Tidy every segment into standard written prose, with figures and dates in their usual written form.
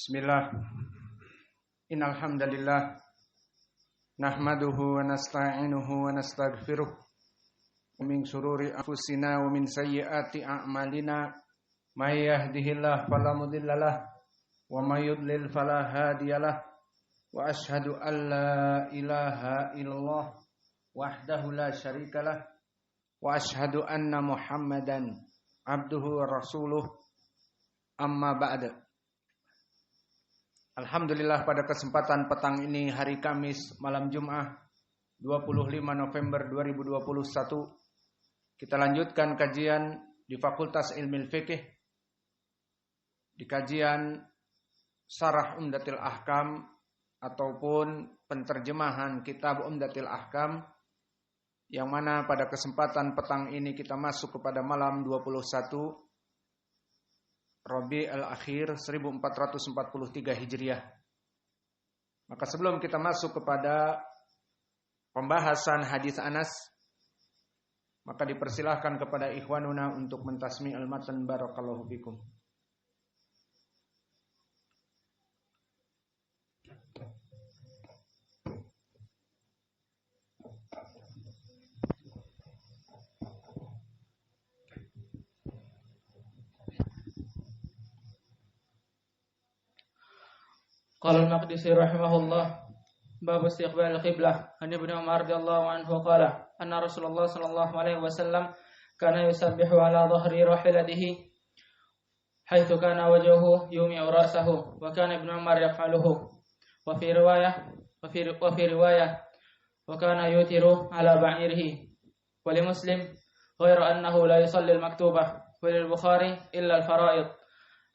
Bismillah. Innal hamdalillah nahmaduhu wa nasta'inuhu wa nastaghfiruh wa min shururi anfusina wa min sayyiati a'malina may yahdihillahu fala mudhillalah wa may yudlil fala hadiyalah wa asyhadu an la ilaha illallah wahdahu la syarikalah wa asyhadu anna Muhammadan abduhu wa rasuluh amma ba'da. Alhamdulillah, pada kesempatan petang ini hari Kamis malam Jumat 25 November 2021 kita lanjutkan kajian di Fakultas Ilmu Fiqih di kajian Syarah Umdatil Ahkam ataupun penterjemahan kitab Umdatil Ahkam, yang mana pada kesempatan petang ini kita masuk kepada malam 21 Rabi al-Akhir 1443 Hijriah. Maka sebelum kita masuk kepada pembahasan hadis Anas, maka dipersilahkan kepada ikhwanuna untuk mentasmi al-matan. Barakallahu fikum. Qala al-Maqdisi rahimahullah, bab istiqbal al-qiblah. An Ibnu Umar radhiyallahu anhu qala anna Rasulullah sallallahu alaihi wasallam kana yusabbihu ala dhahri rahilatihi haitsu kana wajhuhu yumi'u ra'sahu wa kana Ibnu Umar yaf'aluhu. Wa fi riwayah wa kana yutiru ala ba'irihi. Wa li Muslim ghayra annahu la yusalli al-maktubah, wa lil Bukhari illa al-fara'id.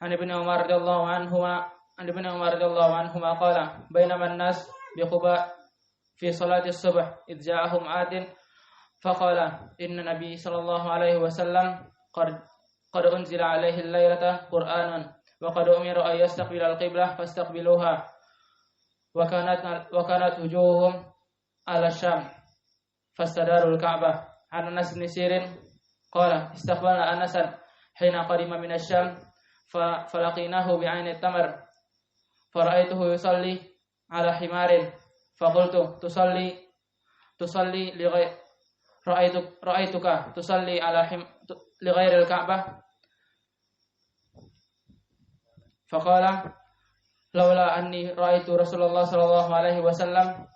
An Ibnu Umar radhiyallahu anhuma qala bainama an-nas bi Quba fi salati as-subh idh ja'ahum atin faqala inna nabiy sallallahu alaihi wasallam qad unzila alaihi al-laylata Qur'anun wa qad umira an yastaqbila al-qiblah fastaqbiluha wa kanat wujuhum ala Syam fastadaru al-Ka'bah. An Anas bin Sirin qala istaqbalna Anasan hina qadima min asy-Syam falaqinahu bi'aini at-tamr fara'aituhu yusalli ala himarin faqultu tusalli li ra'aituka tusalli ala li ghairi al-Ka'bah faqala laula anni ra'aitu Rasulullah sallallahu alaihi wasallam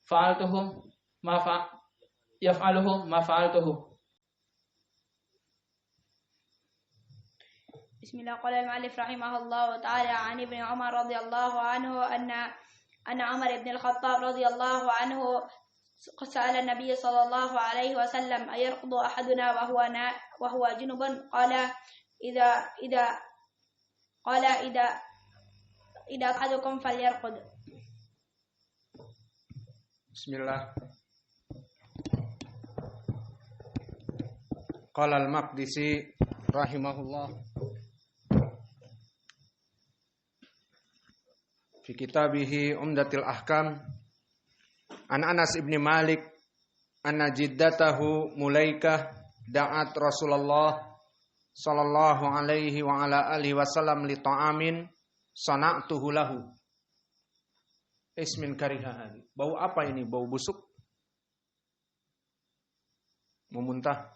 fa'altuhu ma fa'altuhu. بسم الله. قال المؤلف رحمه الله تعالى عن ابن عمر رضي الله عنه أن عمر بن الخطاب رضي الله عنه سأل النبي صلى الله عليه وسلم أيرقض أحدنا وهو جنب؟ قال إذا أحدكم فليرقد. بسم الله. قال المقدسي رحمه الله fi kitabihi Umdatil Ahkam an Anas ibn Malik anna jiddatahu Mulaikah da'at Rasulullah sallallahu alaihi wa ala alihi wasallam li ta'amin sana'tuhu lahu ismin karihahadi. Bau apa ini? Bau busuk? Memuntah?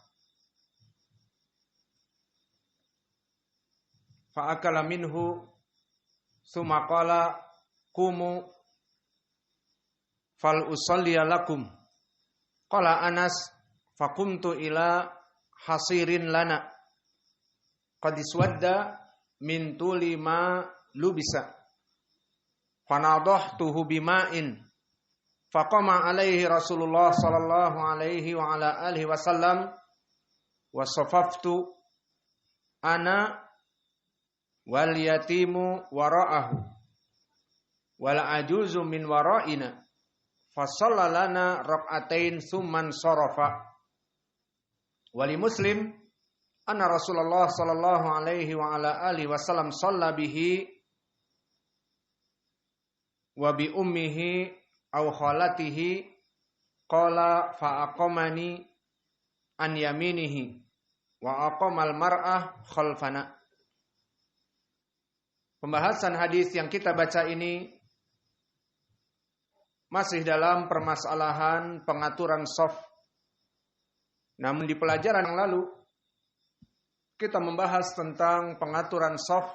Fa'akala minhu summa qala kumu fal usalliya lakum. Qala Anas faqumtu ila hasirin lana qad iswadda min tuli ma lubisa fanadahtuhu bima'in faqama alaihi Rasulullah sallallahu alaihi wa ala alihi wasallam wa safaftu ana wal yatimu wara'ahu wal ajuzu min wara'ina fasallalana rak'atain summan sarafa. Wali Muslim anna Rasulullah sallallahu alaihi wa ala alihi wasallam shalla bihi wa bi ummihi aw khalatihi qala fa aqamani an yaminihi wa aqamal mar'ah khalfana. Pembahasan hadis yang kita baca ini masih dalam permasalahan pengaturan shaf. Namun di pelajaran yang lalu kita membahas tentang pengaturan shaf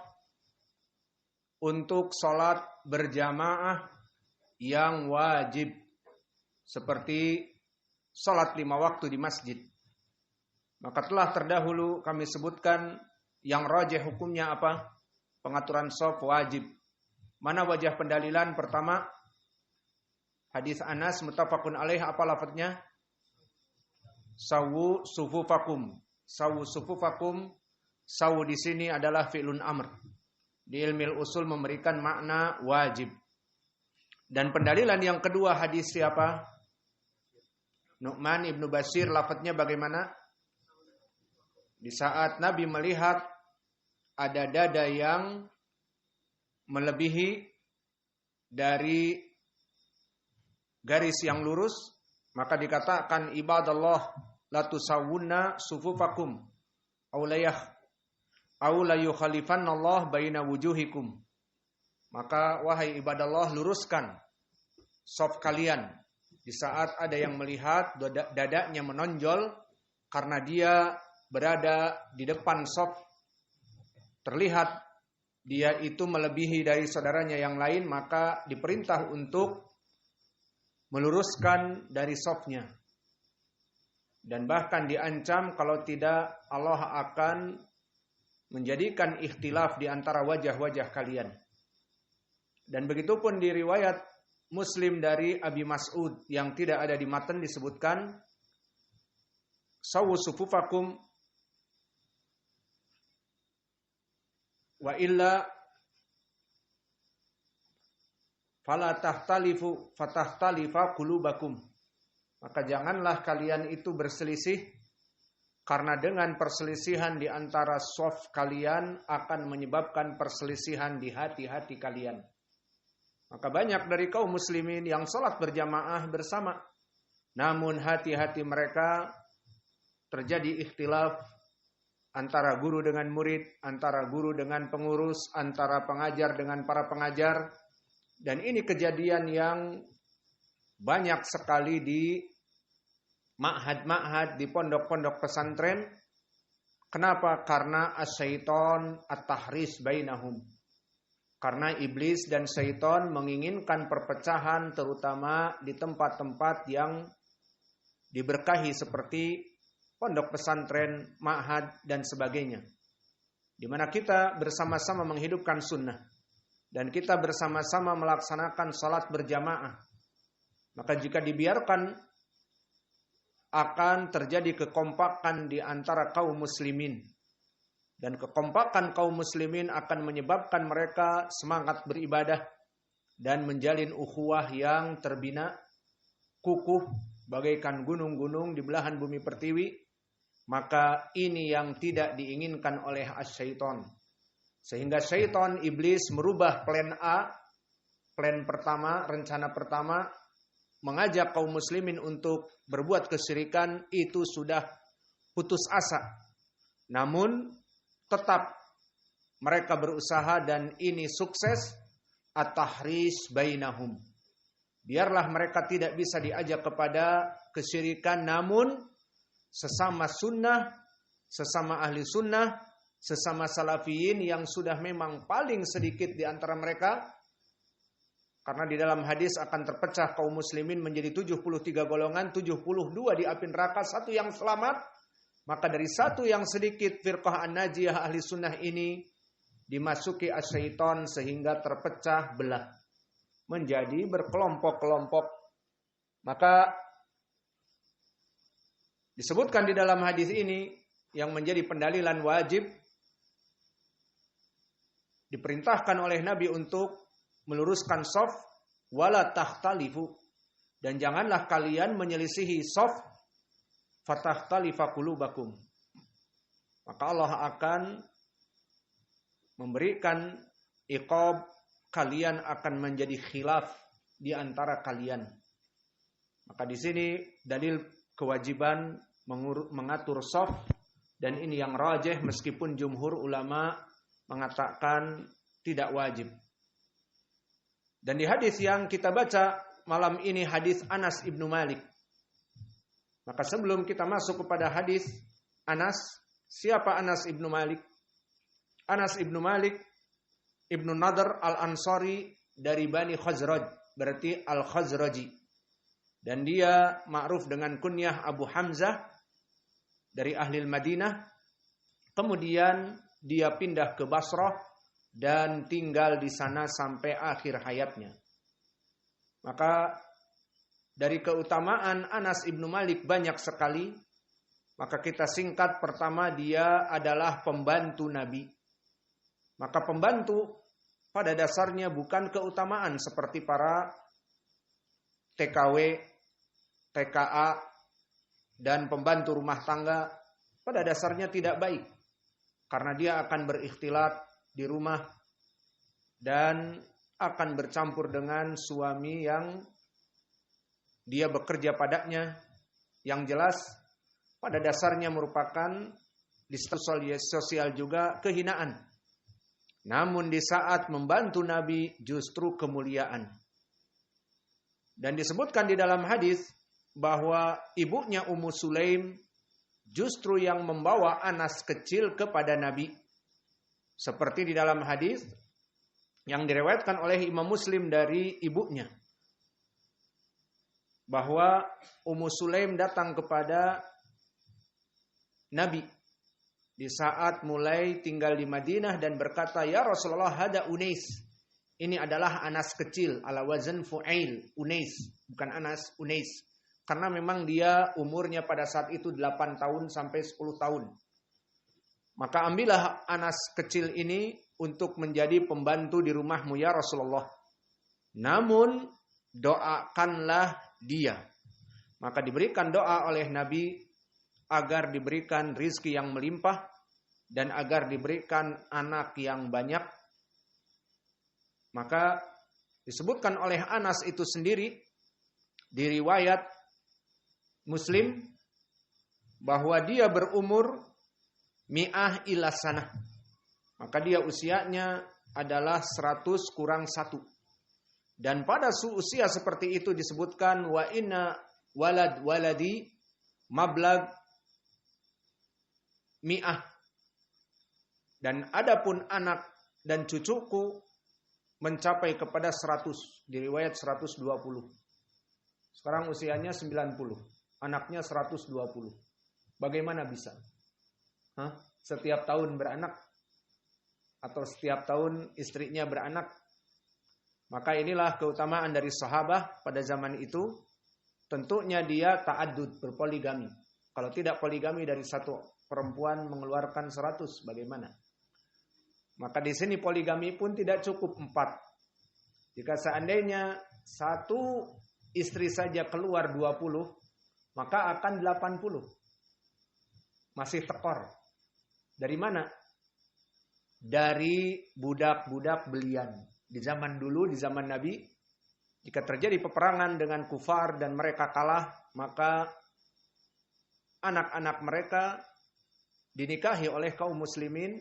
untuk sholat berjamaah yang wajib, seperti sholat 5 waktu di masjid. Maka telah terdahulu kami sebutkan yang rajih hukumnya apa? Pengaturan shaf wajib. Mana wajah pendalilan? Pertama, hadis Anas muttafaqun alaih, apa lafadznya? Sawu sufufakum. Sawu sufufakum. Sawu di sini adalah fi'lun amr. Di ilmu usul memberikan makna wajib. Dan pendalilan yang kedua hadis siapa? Nu'man ibnu Bashir, lafadznya bagaimana? Di saat Nabi melihat ada dada yang melebihi dari garis yang lurus, maka dikatakan ibadallah la tusawwunna sufufakum aw la yukhalifanallah baina wujuhikum. Maka wahai ibadallah, luruskan shaf kalian. Di saat ada yang melihat dadanya menonjol karena dia berada di depan shaf, terlihat dia itu melebihi dari saudaranya yang lain, maka diperintah untuk meluruskan dari shafnya. Dan bahkan diancam kalau tidak Allah akan menjadikan ikhtilaf di antara wajah-wajah kalian. Dan begitupun di riwayat Muslim dari Abi Mas'ud yang tidak ada di matan disebutkan sawu sufufakum wa illa fala tahtalifu fatahtalifa qulubakum. Maka janganlah kalian itu berselisih, karena dengan perselisihan di antara shaf kalian akan menyebabkan perselisihan di hati-hati kalian. Maka banyak dari kaum muslimin yang salat berjamaah bersama, namun hati-hati mereka terjadi ikhtilaf antara guru dengan murid, antara guru dengan pengurus, antara pengajar dengan para pengajar. Dan ini kejadian yang banyak sekali di ma'had-ma'had, di pondok-pondok pesantren. Kenapa? Karena asyaiton at-tahris bainahum. Karena iblis dan syaiton menginginkan perpecahan, terutama di tempat-tempat yang diberkahi seperti pondok pesantren, ma'had, dan sebagainya. Di mana kita bersama-sama menghidupkan sunnah. Dan kita bersama-sama melaksanakan salat berjamaah. Maka jika dibiarkan, akan terjadi kekompakan di antara kaum muslimin. Dan kekompakan kaum muslimin akan menyebabkan mereka semangat beribadah dan menjalin ukhuwah yang terbina, kukuh, bagaikan gunung-gunung di belahan bumi pertiwi. Maka ini yang tidak diinginkan oleh asyaiton. Sehingga syaiton, iblis merubah plan A, plan pertama, rencana pertama, mengajak kaum muslimin untuk berbuat kesyirikan, itu sudah putus asa. Namun tetap mereka berusaha dan ini sukses, at-tahris bainahum. Biarlah mereka tidak bisa diajak kepada kesyirikan, namun sesama sunnah, sesama ahli sunnah, sesama salafiyin yang sudah memang paling sedikit di antara mereka. Karena di dalam hadis akan terpecah kaum muslimin menjadi 73 golongan, 72 di api neraka, satu yang selamat. Maka dari satu yang sedikit, firqah an-najiyah ahli sunnah ini dimasuki asyaiton sehingga terpecah belah. Menjadi berkelompok-kelompok. Maka disebutkan di dalam hadis ini yang menjadi pendalilan wajib, diperintahkan oleh Nabi untuk meluruskan shaf, wala takhtalifu, dan janganlah kalian menyelisihi shaf, fatahtalifa qulubakum. Maka Allah akan memberikan iqab, kalian akan menjadi khilaf di antara kalian. Maka di sini dalil kewajiban mengatur shaf, dan ini yang rajih meskipun jumhur ulama mengatakan tidak wajib. Dan di hadis yang kita baca malam ini, hadis Anas ibnu Malik. Maka sebelum kita masuk kepada hadis Anas, siapa Anas ibnu Malik? Anas ibnu Malik ibnu Nadr al-Ansari dari Bani Khazraj, berarti al-Khazraji. Dan dia ma'ruf dengan kunyah Abu Hamzah dari ahli Madinah. Kemudian dia pindah ke Basrah dan tinggal di sana sampai akhir hayatnya. Maka dari keutamaan Anas ibnu Malik banyak sekali. Maka kita singkat, pertama dia adalah pembantu Nabi. Maka pembantu pada dasarnya bukan keutamaan seperti para TKW, TKA, dan pembantu rumah tangga. Pada dasarnya tidak baik. Karena dia akan berikhtilat di rumah dan akan bercampur dengan suami yang dia bekerja padanya. Yang jelas pada dasarnya merupakan di status sosial juga kehinaan. Namun di saat membantu Nabi justru kemuliaan. Dan disebutkan di dalam hadis bahwa ibunya Ummu Sulaim justru yang membawa Anas kecil kepada Nabi. Seperti di dalam hadis yang diriwayatkan oleh Imam Muslim dari ibunya. Bahwa Ummu Sulaim datang kepada Nabi di saat mulai tinggal di Madinah dan berkata, "Ya Rasulullah, hada Unais." Ini adalah Anas kecil, ala wazan fu'ail, Unais, bukan Anas, Unais. Karena memang dia umurnya pada saat itu 8 tahun sampai 10 tahun. Maka ambillah Anas kecil ini untuk menjadi pembantu di rumahmu ya Rasulullah. Namun doakanlah dia. Maka diberikan doa oleh Nabi agar diberikan rizki yang melimpah dan agar diberikan anak yang banyak. Maka disebutkan oleh Anas itu sendiri di riwayat Muslim bahwa dia berumur mi'ah ila sanah. Maka dia usianya adalah 100 kurang 1. Dan pada usia seperti itu disebutkan wa inna waladi mablag mi'ah. Dan adapun anak dan cucuku mencapai kepada 100. Di riwayat 120. Sekarang usianya 90. Anaknya 120. Bagaimana bisa? Setiap tahun beranak? Atau setiap tahun istrinya beranak? Maka inilah keutamaan dari sahabat pada zaman itu. Tentunya dia ta'addud, berpoligami. Kalau tidak poligami dari satu perempuan mengeluarkan 100, bagaimana? Maka di sini poligami pun tidak cukup 4. Jika seandainya satu istri saja keluar 20, maka akan 80. Masih tekor. Dari mana? Dari budak-budak belian. Di zaman dulu, di zaman Nabi, jika terjadi peperangan dengan kufar dan mereka kalah, maka anak-anak mereka dinikahi oleh kaum muslimin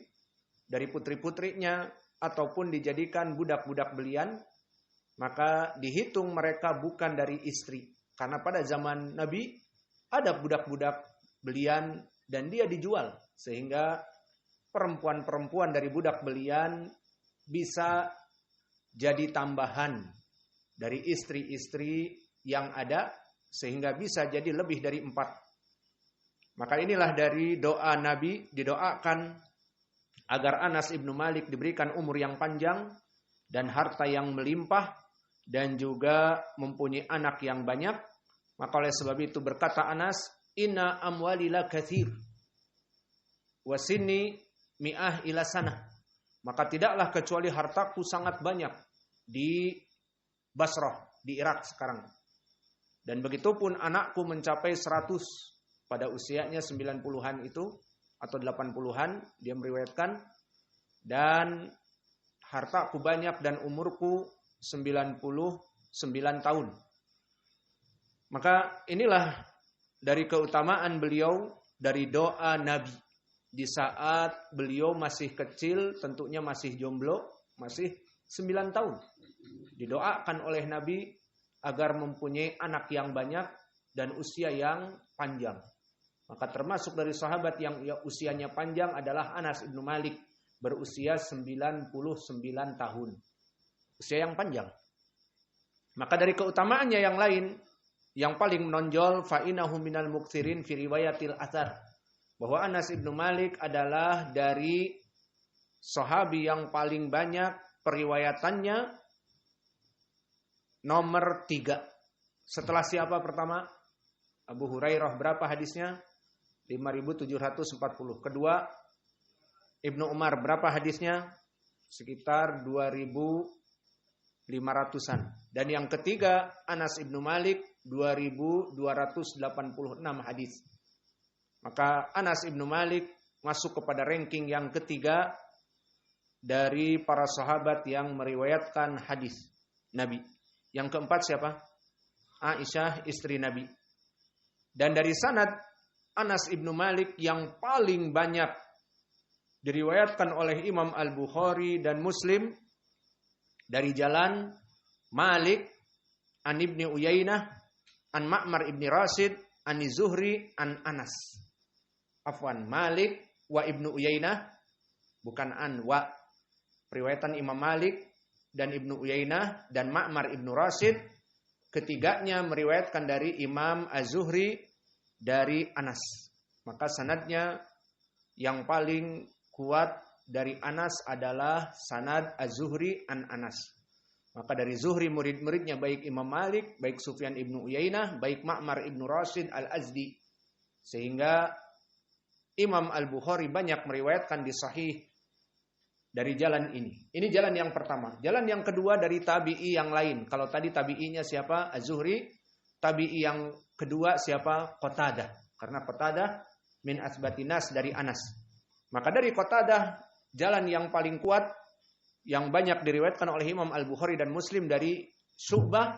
dari putri-putrinya ataupun dijadikan budak-budak belian, maka dihitung mereka bukan dari istri. Karena pada zaman Nabi ada budak-budak belian dan dia dijual. Sehingga perempuan-perempuan dari budak belian bisa jadi tambahan dari istri-istri yang ada. Sehingga bisa jadi lebih dari 4. Maka inilah dari doa Nabi, didoakan agar Anas ibnu Malik diberikan umur yang panjang dan harta yang melimpah dan juga mempunyai anak yang banyak. Maka oleh sebab itu berkata Anas, "Inna amwali la katsir wa sinni mi'ah ila sanah." Maka tidaklah kecuali hartaku sangat banyak di Basrah, di Irak sekarang. Dan begitupun anakku mencapai 100 pada usianya 90-an itu atau 80-an dia meriwayatkan, dan hartaku banyak dan umurku 99 tahun. Maka inilah dari keutamaan beliau, dari doa Nabi di saat beliau masih kecil, tentunya masih jomblo, masih 9 tahun. Didoakan oleh Nabi agar mempunyai anak yang banyak dan usia yang panjang. Maka termasuk dari sahabat yang usianya panjang adalah Anas ibnu Malik, berusia 99 tahun. Usia yang panjang. Maka dari keutamaannya yang lain, yang paling menonjol, fa'inahu minal muksirin fi riwayatil athar, bahwa Anas ibnu Malik adalah dari sahabi yang paling banyak periwayatannya, nomor 3. Setelah siapa pertama? Abu Hurairah, berapa hadisnya? 5.740. Kedua, Ibnu Umar, berapa hadisnya? Sekitar 2.500-an. Dan yang ketiga, Anas ibnu Malik, 2.286 hadis. Maka Anas ibnu Malik masuk kepada ranking yang ketiga dari para sahabat yang meriwayatkan hadis Nabi. Yang keempat siapa? Aisyah, istri Nabi. Dan dari sanad Anas ibnu Malik yang paling banyak diriwayatkan oleh Imam Al-Bukhari dan Muslim dari jalan Malik an Ibni Uyainah an Ma'mar ibni Rashid an Zuhri an Anas. Afwan, Malik wa Ibnu Uyainah, bukan an wa. Periwayatan Imam Malik dan Ibnu Uyainah dan Ma'mar ibnu Rashid, ketiganya meriwayatkan dari Imam Az-Zuhri dari Anas. Maka sanadnya yang paling kuat dari Anas adalah sanad Az-Zuhri an Anas. Maka dari Zuhri murid-muridnya baik Imam Malik, baik Sufyan ibnu Uyainah, baik Ma'mar ibnu Rashid al-Azdi. Sehingga Imam Al-Bukhari banyak meriwayatkan di sahih dari jalan ini. Ini jalan yang pertama. Jalan yang kedua dari tabi'i yang lain. Kalau tadi tabi'inya siapa? Az-Zuhri. Tabi'i yang kedua siapa? Qatadah. Karena Qatadah min asbatinas dari Anas. Maka dari Qatadah, jalan yang paling kuat yang banyak diriwayatkan oleh Imam Al-Bukhari dan Muslim dari Syu'bah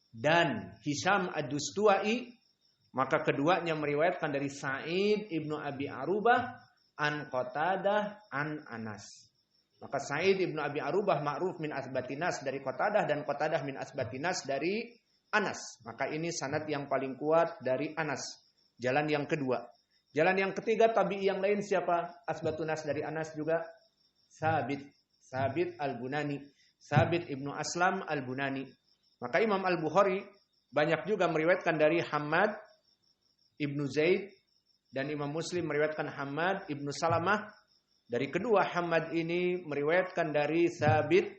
dan Hisham Ad-Dustuai. Maka keduanya meriwayatkan dari Sa'id ibnu Abi Arubah an Qatadah an Anas. Maka Sa'id ibnu Abi Arubah ma'ruf min asbatinas dari Qatadah dan Qatadah min asbatinas dari Anas. Maka ini sanad yang paling kuat dari Anas. Jalan yang kedua. Jalan yang ketiga tabi'i yang lain siapa? Asbatunas dari Anas juga Sabit Al-Bunani. Sabit ibnu Aslam Al-Bunani. Maka Imam Al-Bukhari banyak juga meriwayatkan dari Hammad ibnu Zaid dan Imam Muslim meriwayatkan Hammad ibnu Salamah. Dari kedua Hammad ini meriwayatkan dari Sabit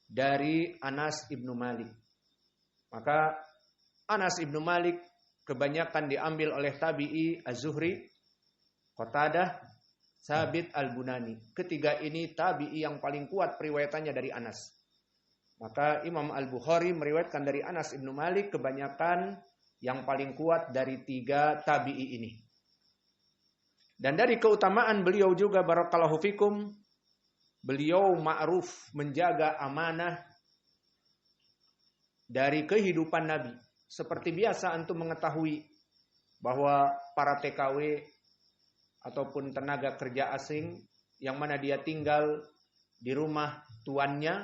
dari Anas ibnu Malik. Maka Anas ibnu Malik kebanyakan diambil oleh tabi'i Az-Zuhri, Qatadah, Sabit Al-Bunani. Ketiga ini tabi'i yang paling kuat periwayatannya dari Anas. Maka Imam Al-Bukhari meriwayatkan dari Anas ibnu Malik kebanyakan yang paling kuat dari tiga tabi'i ini. Dan dari keutamaan beliau juga barakallahu fikum, beliau ma'ruf menjaga amanah dari kehidupan Nabi. Seperti biasa antum mengetahui bahwa para TKW ataupun tenaga kerja asing yang mana dia tinggal di rumah tuannya,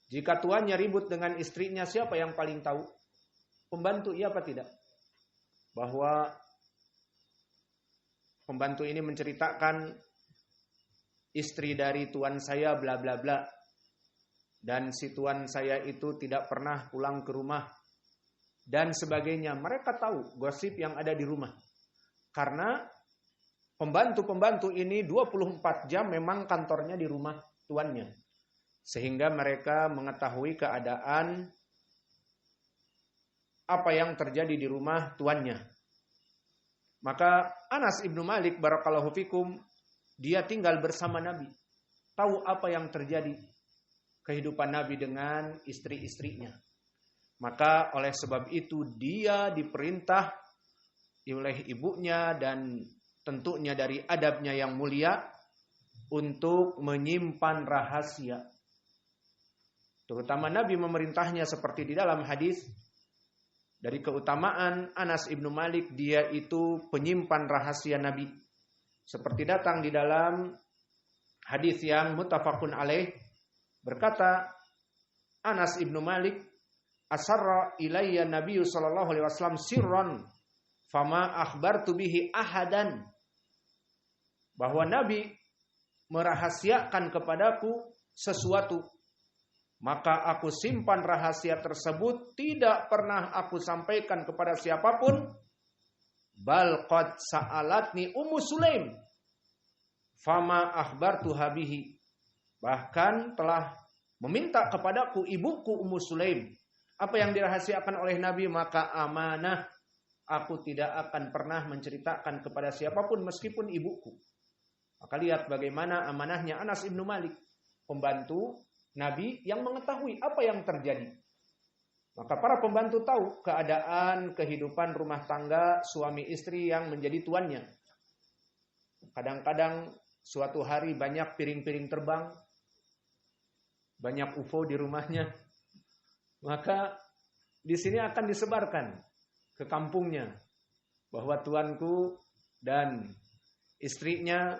jika tuannya ribut dengan istrinya, siapa yang paling tahu? Pembantu, iya apa tidak? Bahwa pembantu ini menceritakan istri dari tuan saya bla bla bla, dan si tuan saya itu tidak pernah pulang ke rumah dan sebagainya. Mereka tahu gosip yang ada di rumah. Karena pembantu-pembantu ini 24 jam memang kantornya di rumah tuannya. Sehingga mereka mengetahui keadaan apa yang terjadi di rumah tuannya. Maka Anas ibnu Malik barakallahu fikum, dia tinggal bersama Nabi. Tahu apa yang terjadi kehidupan Nabi dengan istri-istrinya. Maka oleh sebab itu dia diperintah oleh ibunya dan tentunya dari adabnya yang mulia untuk menyimpan rahasia. Terutama Nabi memerintahnya seperti di dalam hadis. Dari keutamaan Anas ibnu Malik, dia itu penyimpan rahasia Nabi. Seperti datang di dalam hadis yang muttafaqun alaih Berkata Anas ibnu Malik, asarra ilayya Nabi sallallahu alaihi wasallam sirran fama akhbartu bihi ahadan. Bahwa Nabi merahasiakan kepadaku sesuatu, maka aku simpan rahasia tersebut, tidak pernah aku sampaikan kepada siapapun. Bal qad sa'alatni Ummu Sulaim fama akhbartuha bihi. Bahkan telah meminta kepadaku ibuku Ummu Sulaim. Apa yang dirahasiakan oleh Nabi maka amanah, aku tidak akan pernah menceritakan kepada siapapun meskipun ibuku. Maka lihat bagaimana amanahnya Anas ibnu Malik, pembantu Nabi yang mengetahui apa yang terjadi. Maka para pembantu tahu keadaan kehidupan rumah tangga suami istri yang menjadi tuannya. Kadang-kadang suatu hari banyak piring-piring terbang, banyak UFO di rumahnya. Maka di sini akan disebarkan ke kampungnya bahwa tuanku dan istrinya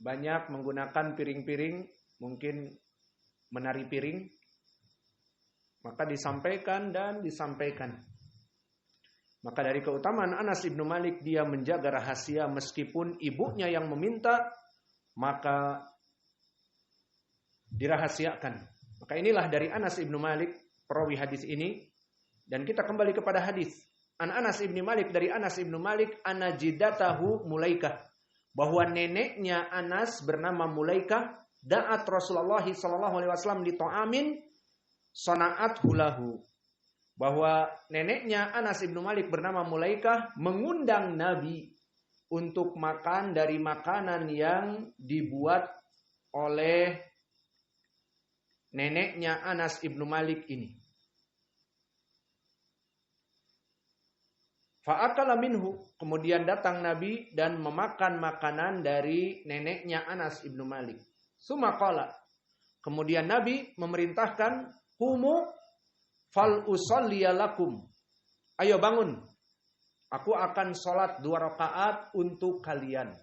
banyak menggunakan piring-piring, mungkin menari piring. Maka disampaikan dan disampaikan. Maka dari keutamaan Anas ibnu Malik, dia menjaga rahasia meskipun ibunya yang meminta, maka dirahasiakan. Maka inilah dari Anas ibnu Malik perawi hadis ini. Dan kita kembali kepada hadis An Anas ibnu Malik, dari Anas ibnu Malik, ana jiddatahu Mulaikah, bahwa neneknya Anas bernama Mulaikah, da'at Rasulullah sallallahu alaihi wasallam li ta'amin sana'at hulahu. Bahwa neneknya Anas ibnu Malik bernama Mulaikah mengundang Nabi untuk makan dari makanan yang dibuat oleh neneknya Anas ibnu Malik ini. Fa'akala minhu, kemudian datang Nabi dan memakan makanan dari neneknya Anas ibnu Malik. Sumaqala, kemudian Nabi memerintahkan, humu fal usalliyalakum, ayo bangun, aku akan sholat 2 rakaat untuk kalian.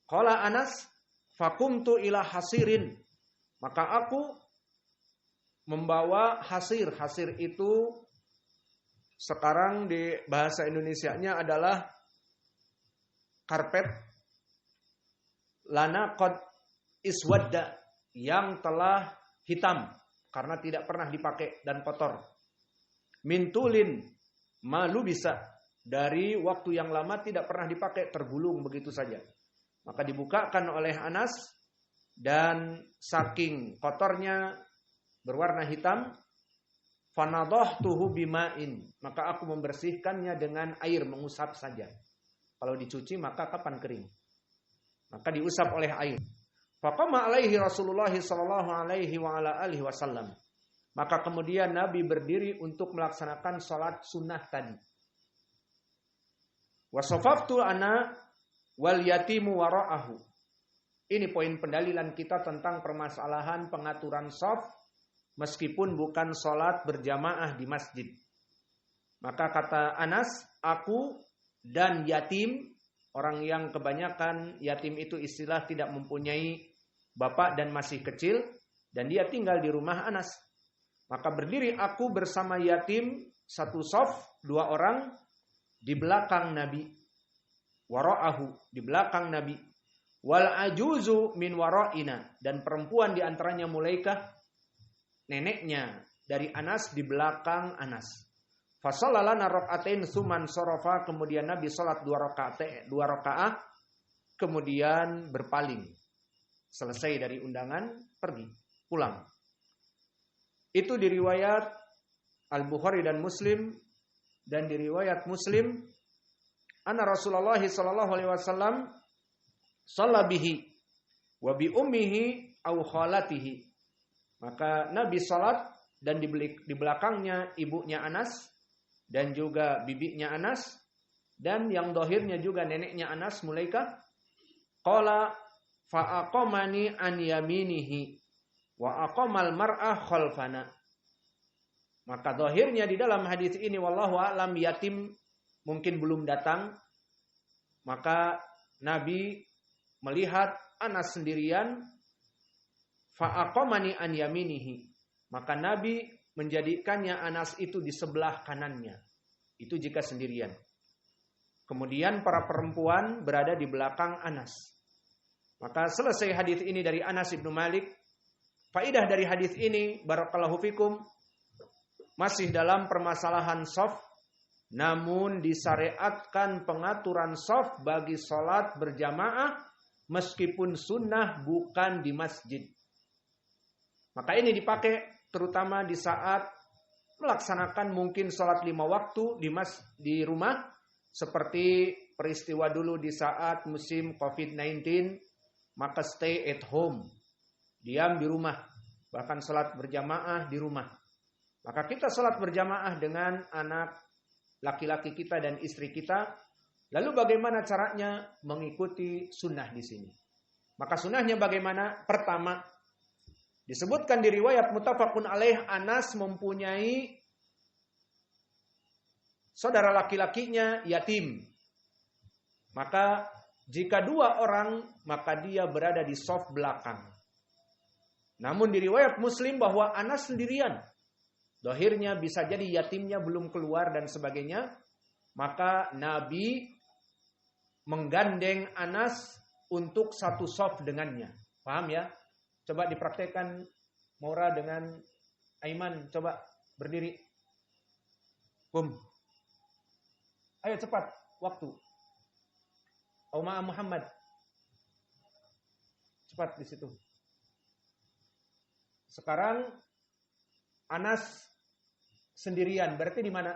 Qala Anas, fakumtu ila hasirin, maka aku membawa hasir. Hasir itu sekarang di bahasa Indonesianya adalah karpet lana qad iswadda, yang telah hitam karena tidak pernah dipakai dan kotor. Mintulin malu bisa, dari waktu yang lama tidak pernah dipakai, tergulung begitu saja. Maka dibukakan oleh Anas dan saking kotornya berwarna hitam, fanadhahtuhu bima'in, maka aku membersihkannya dengan air, mengusap saja. Kalau dicuci maka kapan kering? Maka diusap oleh air. Faqama alaihi Rasulullah sallallahu alaihi wa ala alihi wasallam. Maka kemudian Nabi berdiri untuk melaksanakan salat sunnah tadi. Wa safaftu ana wal yatimu wara'ahu. Ini poin pendalilan kita tentang permasalahan pengaturan shaf meskipun bukan sholat berjamaah di masjid. Maka kata Anas, aku dan yatim, orang yang kebanyakan yatim itu istilah tidak mempunyai bapak dan masih kecil, dan dia tinggal di rumah Anas. Maka berdiri aku bersama yatim, satu shaf, 2 orang, di belakang Nabi. Wara'ahu, di belakang Nabi. Wal ajuzu min wara'ina, dan perempuan di antaranya Mulaikah, neneknya dari Anas, di belakang Anas. Fasallalana rakaatain suman sorofa, kemudian Nabi salat 2 rakaat, kemudian berpaling. Selesai dari undangan, pergi, pulang. Itu di riwayat Al-Bukhari dan Muslim, dan di riwayat Muslim, anna Rasulullah sallallahu alaihi wasallam shalla bihi wa bi ummihi aw khalatihi. Maka Nabi salat dan di belakangnya ibunya Anas dan juga bibinya Anas, dan yang dohirnya juga neneknya Anas, Mulaikah. Qala fa aqamani an yaminihi wa aqamal mar'ah khalfana. Maka dohirnya di dalam hadis ini wallahu a'lam, yatim mungkin belum datang. Maka Nabi melihat Anas sendirian, fa'aqamani an yaminihi. Maka Nabi menjadikannya Anas itu di sebelah kanannya. Itu jika sendirian. Kemudian para perempuan berada di belakang Anas. Maka selesai hadis ini dari Anas ibnu Malik. Faidah dari hadis ini, barakallahu fikum, masih dalam permasalahan shaf, namun disyariatkan pengaturan shaf bagi sholat berjamaah meskipun sunnah bukan di masjid. Maka ini dipakai terutama di saat melaksanakan mungkin sholat 5 waktu di rumah, seperti peristiwa dulu di saat musim COVID-19, maka stay at home, diam di rumah, bahkan sholat berjamaah di rumah. Maka kita sholat berjamaah dengan anak laki-laki kita dan istri kita. Lalu bagaimana caranya mengikuti sunnah di sini? Maka sunnahnya bagaimana? Pertama, disebutkan di riwayat muttafaqun alaih, Anas mempunyai saudara laki-lakinya yatim. Maka jika 2 orang, maka dia berada di shaf belakang. Namun di riwayat Muslim bahwa Anas sendirian. Dohirnya bisa jadi yatimnya belum keluar dan sebagainya. Maka Nabi menggandeng Anas untuk satu shaf dengannya. Paham ya? Coba dipraktekkan Maura dengan Aiman. Coba berdiri. Ayo cepat, waktu. Oma Muhammad. Cepat di situ. Sekarang Anas sendirian, berarti di mana?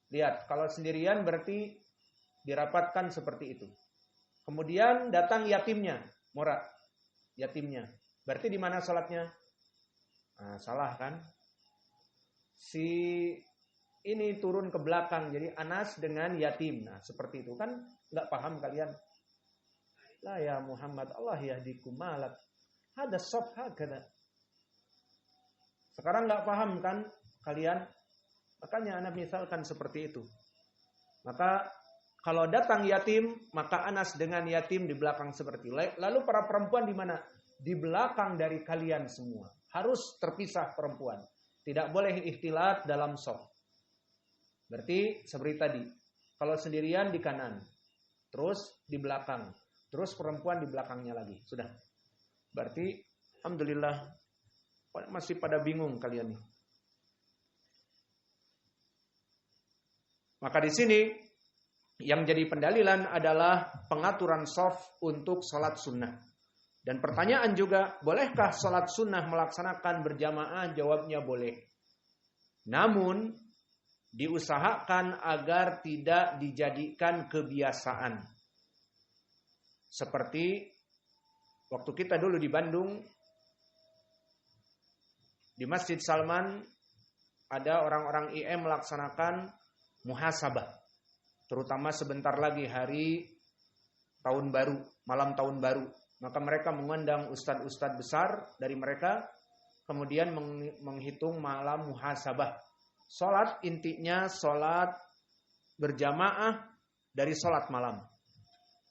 Lihat, kalau sendirian berarti dirapatkan seperti itu. Kemudian datang yatimnya, Mora. Yatimnya. Berarti di mana salatnya? Nah, salah kan? Si ini turun ke belakang, jadi Anas dengan yatim. Nah, seperti itu kan nggak paham kalian? La ya Muhammad, Allah yahdikum malak. Ada shaf hakada. Sekarang nggak paham kan kalian? Makanya Anas misalkan seperti itu. Maka kalau datang yatim, maka Anas dengan yatim di belakang seperti itu. Lalu para perempuan di mana? Di belakang dari kalian semua. Harus terpisah perempuan. Tidak boleh ikhtilat dalam shaf. Berarti seperti tadi. Kalau sendirian di kanan. Terus di belakang. Terus perempuan di belakangnya lagi. Sudah. Berarti alhamdulillah masih pada bingung kalian nih. Maka di sini yang jadi pendalilan adalah pengaturan shaf untuk sholat sunnah. Dan pertanyaan juga, bolehkah sholat sunnah melaksanakan berjamaah? Jawabnya boleh. Namun, diusahakan agar tidak dijadikan kebiasaan. Seperti waktu kita dulu di Bandung, di Masjid Salman, ada orang-orang IM melaksanakan muhasabah. Terutama sebentar lagi hari tahun baru, malam tahun baru. Maka mereka mengundang ustadz-ustadz besar dari mereka, kemudian menghitung malam muhasabah. Salat intinya salat berjamaah dari salat malam.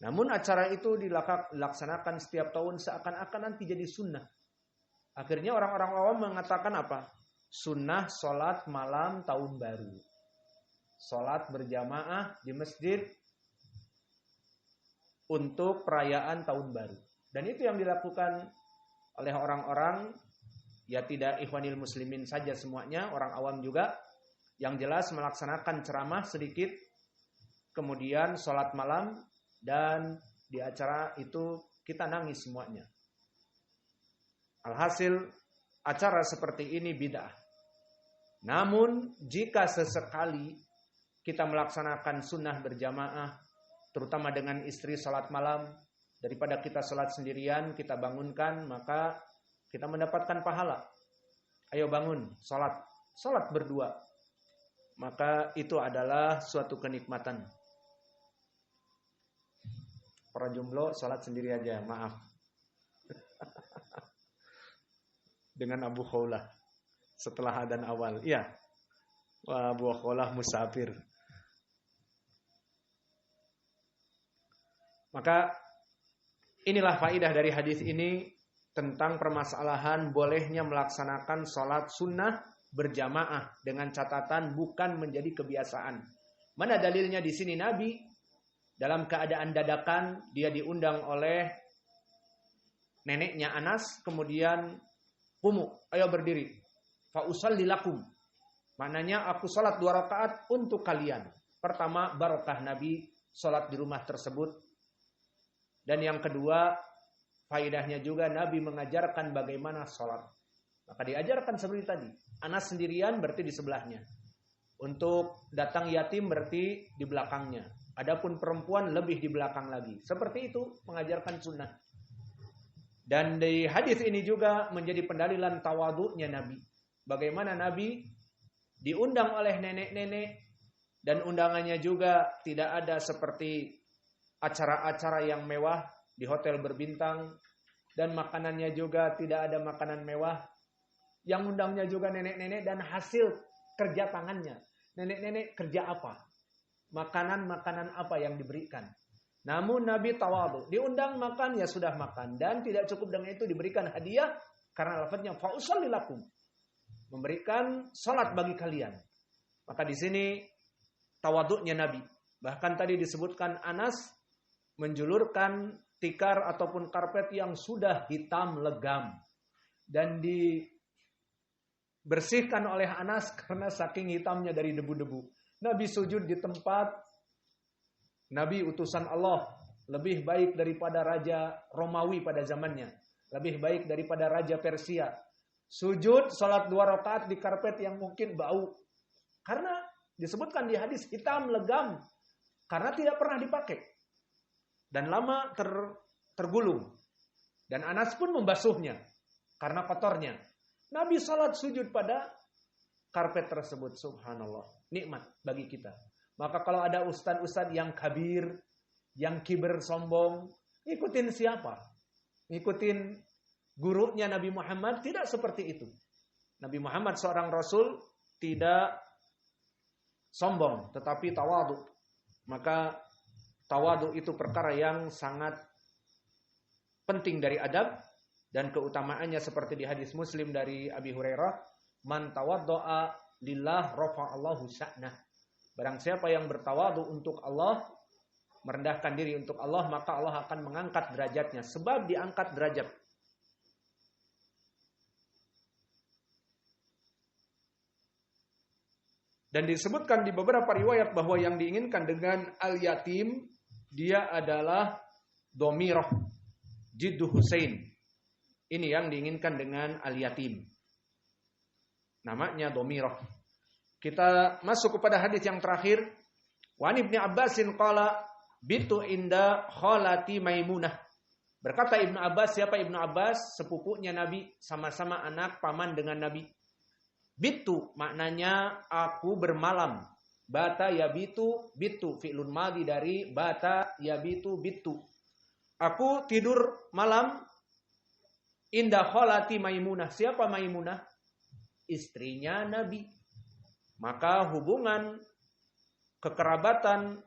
Namun acara itu dilaksanakan setiap tahun seakan-akan nanti jadi sunnah. Akhirnya orang-orang awam mengatakan apa? Sunnah salat malam tahun baru. Salat berjamaah di masjid untuk perayaan tahun baru. Dan itu yang dilakukan oleh orang-orang, ya tidak ikhwanil muslimin saja semuanya, orang awam juga, yang jelas melaksanakan ceramah sedikit, kemudian sholat malam, dan di acara itu kita nangis semuanya. Alhasil, acara seperti ini bid'ah. Namun, jika sesekali kita melaksanakan sunnah berjamaah, terutama dengan istri sholat malam, daripada kita sholat sendirian, kita bangunkan, maka kita mendapatkan pahala. Ayo bangun, sholat. Sholat berdua. Maka itu adalah suatu kenikmatan. Para jomblo sholat sendiri aja, maaf. Dengan Abu Khawlah. Setelah adzan awal. Iya. Wah, Abu Khawlah musafir. Maka inilah faedah dari hadis ini tentang permasalahan bolehnya melaksanakan sholat sunnah berjamaah dengan catatan bukan menjadi kebiasaan. Mana dalilnya di sini? Nabi dalam keadaan dadakan dia diundang oleh neneknya Anas, kemudian qumu, ayo berdiri, fa usalli lakum. Maknanya aku salat 2 rakaat untuk kalian. Pertama, barokah Nabi salat di rumah tersebut. Dan yang kedua, faedahnya juga Nabi mengajarkan bagaimana salat. Maka diajarkan seperti tadi. Anas sendirian berarti di sebelahnya. Untuk datang yatim berarti di belakangnya. Adapun perempuan lebih di belakang lagi. Seperti itu mengajarkan sunnah. Dan di hadis ini juga menjadi pendalilan tawadhu'nya Nabi. Bagaimana Nabi diundang oleh nenek-nenek dan undangannya juga tidak ada seperti acara-acara yang mewah di hotel berbintang, dan makanannya juga tidak ada makanan mewah. Yang undangnya juga nenek-nenek dan hasil kerja tangannya. Nenek-nenek kerja apa? Makanan-makanan apa yang diberikan? Namun Nabi tawadhu, diundang makan ya sudah makan, dan tidak cukup dengan itu diberikan hadiah karena lafadznya fa usalli lakum, memberikan salat bagi kalian. Maka di sini tawadhu'nya Nabi. Bahkan tadi disebutkan Anas menjulurkan tikar ataupun karpet yang sudah hitam legam dan dibersihkan oleh Anas karena saking hitamnya dari debu-debu. Nabi sujud di tempat Nabi utusan Allah, lebih baik daripada raja Romawi pada zamannya, lebih baik daripada raja Persia. Sujud salat 2 rakaat di karpet yang mungkin bau. Karena disebutkan di hadis hitam legam karena tidak pernah dipakai dan lama tergulung. Dan Anas pun membasuhnya karena kotornya. Nabi salat sujud pada karpet tersebut. Subhanallah, nikmat bagi kita. Maka kalau ada ustad-ustad yang kabir, yang kiber sombong, ikutin siapa? Ikutin gurunya Nabi Muhammad? Tidak seperti itu. Nabi Muhammad seorang Rasul tidak sombong, tetapi tawadhu. Maka tawadhu itu perkara yang sangat penting dari adab, dan keutamaannya seperti di hadis Muslim dari Abi Hurairah, man tawaddo'a lillah rafa'allahu sya'nah. Barang siapa yang bertawadhu untuk Allah, merendahkan diri untuk Allah, maka Allah akan mengangkat derajatnya. Sebab diangkat derajat. Dan disebutkan di beberapa riwayat bahwa yang diinginkan dengan al-yatim, dia adalah domirah, jiddu Husain. Ini yang diinginkan dengan al-yatim. Namanya domirah. Kita masuk kepada hadis yang terakhir. Wa Ibnu Abbasin qala bitu inda khalati Maimunah. Berkata Ibnu Abbas, siapa Ibnu Abbas? Sepupunya Nabi, sama-sama anak paman dengan Nabi. Bitu maknanya aku bermalam. Bata yabitu, bitu fi'lun madhi dari bata yabitu bitu. Aku tidur malam inda khalati Maimunah. Siapa Maimunah? Istrinya Nabi. Maka hubungan kekerabatan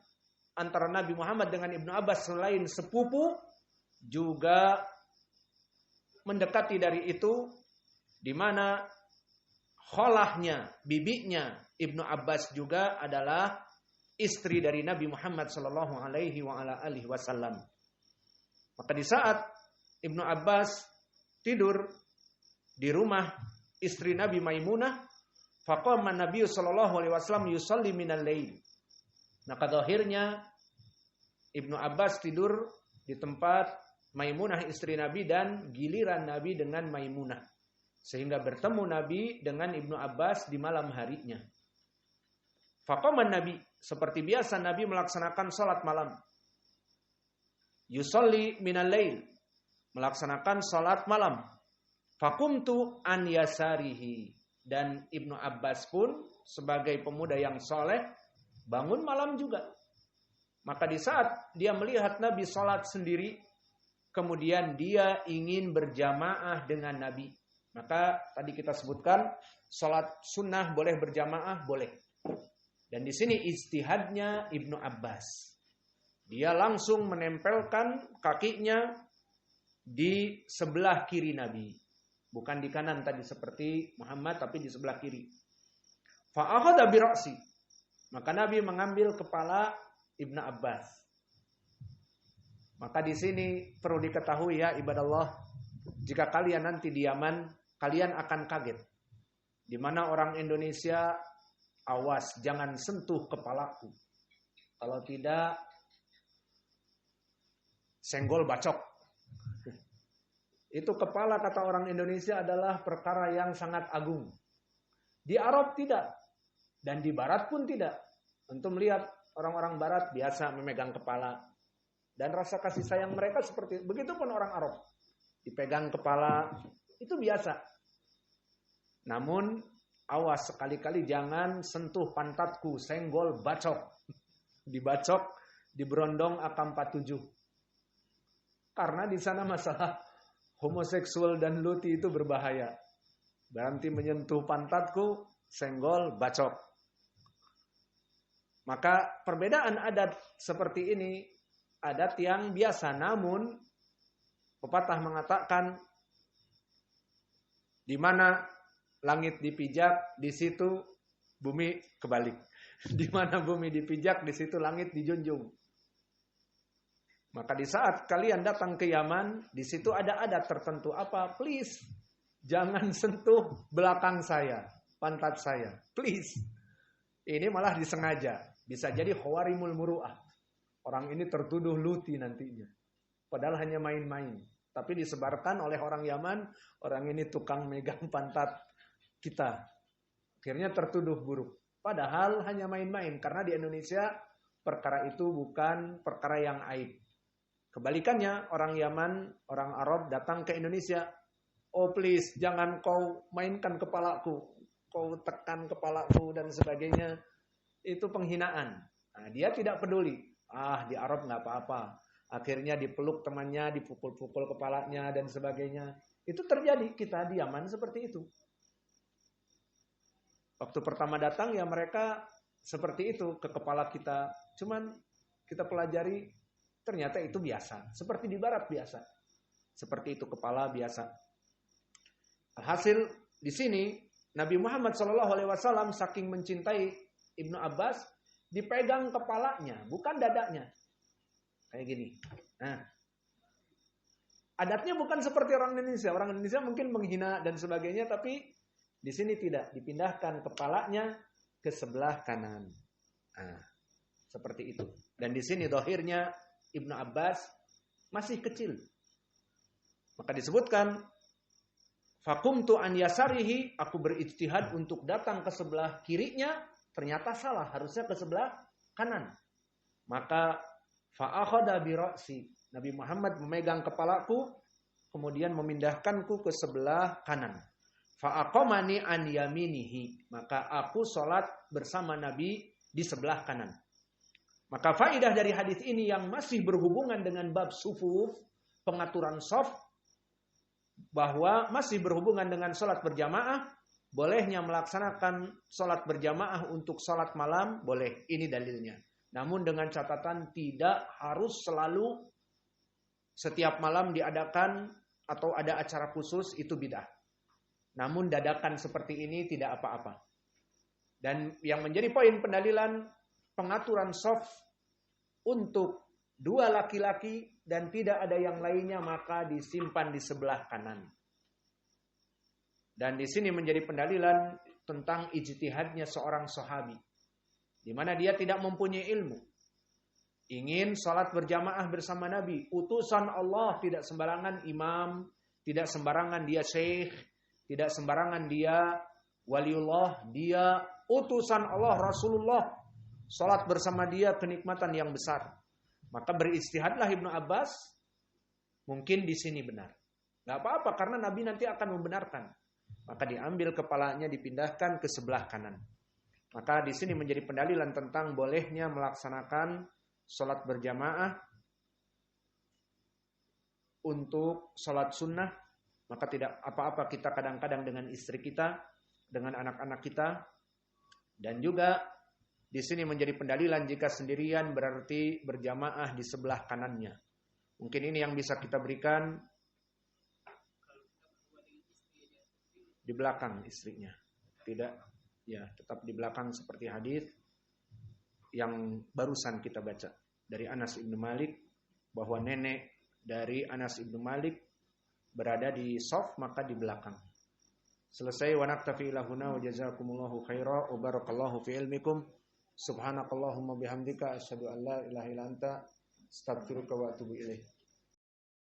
antara Nabi Muhammad dengan Ibnu Abbas selain sepupu juga mendekati dari itu, di mana kholahnya, bibinya Ibnu Abbas juga adalah istri dari Nabi Muhammad sallallahu alaihi wasallam. Maka di saat Ibnu Abbas tidur di rumah istri Nabi Maimunah, faqama Nabi sallallahu alaihi wasallam yusalli minal lail. Maka zahirnya Ibnu Abbas tidur di tempat Maimunah istri Nabi dan giliran Nabi dengan Maimunah. Sehingga bertemu Nabi dengan Ibnu Abbas di malam harinya. Faqama Nabi, seperti biasa Nabi melaksanakan salat malam. Yusalli minal lail, melaksanakan salat malam. Faqumtu an yasarihi. Dan Ibnu Abbas pun sebagai pemuda yang soleh bangun malam juga. Maka di saat dia melihat Nabi sholat sendiri, kemudian dia ingin berjamaah dengan Nabi. Maka tadi kita sebutkan sholat sunnah boleh berjamaah, boleh. Dan di sini ijtihadnya Ibnu Abbas. Dia langsung menempelkan kakinya di sebelah kiri Nabi. Bukan di kanan tadi seperti Muhammad, tapi di sebelah kiri. Fa'akhadha bi ra'si. Maka Nabi mengambil kepala Ibnu Abbas. Maka di sini perlu diketahui ya ibadallah, jika kalian nanti di Yaman, kalian akan kaget. Di mana orang Indonesia, awas jangan sentuh kepalaku. Kalau tidak, senggol bacok. Itu kepala kata orang Indonesia adalah perkara yang sangat agung. Di Arab tidak. Dan di Barat pun tidak. Untuk melihat orang-orang Barat biasa memegang kepala. Dan rasa kasih sayang mereka seperti itu. Begitupun orang Arab. Dipegang kepala, itu biasa. Namun, awas sekali-kali jangan sentuh pantatku, senggol bacok. Dibacok, diberondong AK-47. Karena di sana masalah homoseksual dan luti itu berbahaya. Berhenti menyentuh pantatku, senggol bacok. Maka perbedaan adat seperti ini, adat yang biasa. Namun, pepatah mengatakan, di mana langit dipijak, di situ bumi kebalik. Di mana bumi dipijak, di situ langit dijunjung. Maka di saat kalian datang ke Yaman, di situ ada adat tertentu. Apa? Please, jangan sentuh belakang saya, pantat saya. Please. Ini malah disengaja. Bisa jadi khawarimul muru'ah. Orang ini tertuduh luti nantinya. Padahal hanya main-main. Tapi disebarkan oleh orang Yaman, orang ini tukang megang pantat kita. Akhirnya tertuduh buruk. Padahal hanya main-main. Karena di Indonesia perkara itu bukan perkara yang aib. Kebalikannya, orang Yaman, orang Arab datang ke Indonesia. Oh please, jangan kau mainkan kepalaku. Kau tekan kepalaku dan sebagainya. Itu penghinaan. Nah, dia tidak peduli. Di Arab nggak apa-apa. Akhirnya dipeluk temannya, dipukul-pukul kepalanya dan sebagainya. Itu terjadi, kita di Yaman seperti itu. Waktu pertama datang ya mereka seperti itu ke kepala kita. Cuman kita pelajari ternyata itu biasa. Seperti di Barat biasa. Seperti itu kepala biasa. Alhasil di sini Nabi Muhammad SAW saking mencintai Ibnu Abbas, dipegang kepalanya, bukan dadanya. Kayak gini. Nah, adatnya bukan seperti orang Indonesia. Orang Indonesia mungkin menghina dan sebagainya, tapi di sini tidak. Dipindahkan kepalanya ke sebelah kanan. Nah, seperti itu. Dan di sini dohirnya Ibnu Abbas masih kecil. Maka disebutkan, fakumtu an yasarihi, aku berijtihad untuk datang ke sebelah kirinya, ternyata salah, harusnya ke sebelah kanan. Maka fa'akhadha bi ra'si, Nabi Muhammad memegang kepalaku, kemudian memindahkanku ke sebelah kanan. Fa'aqamani an yaminihi, maka aku sholat bersama Nabi di sebelah kanan. Maka faidah dari hadis ini yang masih berhubungan dengan bab sufuf, pengaturan shaf, bahwa masih berhubungan dengan sholat berjamaah, bolehnya melaksanakan sholat berjamaah untuk sholat malam, boleh. Ini dalilnya. Namun dengan catatan tidak harus selalu setiap malam diadakan atau ada acara khusus, itu bid'ah. Namun dadakan seperti ini tidak apa-apa. Dan yang menjadi poin pendalilan pengaturan shaf untuk dua laki-laki dan tidak ada yang lainnya, maka disimpan di sebelah kanan. Dan di sini menjadi pendalilan tentang ijtihadnya seorang sahabi, di mana dia tidak mempunyai ilmu, ingin salat berjamaah bersama Nabi, utusan Allah, tidak sembarangan imam, tidak sembarangan dia syekh, tidak sembarangan dia waliullah, dia utusan Allah, Rasulullah, salat bersama dia kenikmatan yang besar. Maka berijtihadlah Ibnu Abbas, mungkin di sini benar. Gak apa-apa karena Nabi nanti akan membenarkan. Maka diambil kepalanya, dipindahkan ke sebelah kanan. Maka di sini menjadi pendalilan tentang bolehnya melaksanakan sholat berjamaah untuk sholat sunnah. Maka tidak apa-apa kita kadang-kadang dengan istri kita, dengan anak-anak kita. Dan juga di sini menjadi pendalilan jika sendirian berarti berjamaah di sebelah kanannya. Mungkin ini yang bisa kita berikan di belakang istrinya. Tidak, ya tetap di belakang seperti hadis yang barusan kita baca dari Anas ibnu Malik, bahwa nenek dari Anas ibnu Malik berada di shaf, maka di belakang. Selesai. Wa naktafi ilahuna wa jazakumullahu khaira wa barakallahu fi ilmikum. Subhanakallahumma bihamdika asyhadu an la ilaha illa anta astaghfiruka wa atubu ilaik.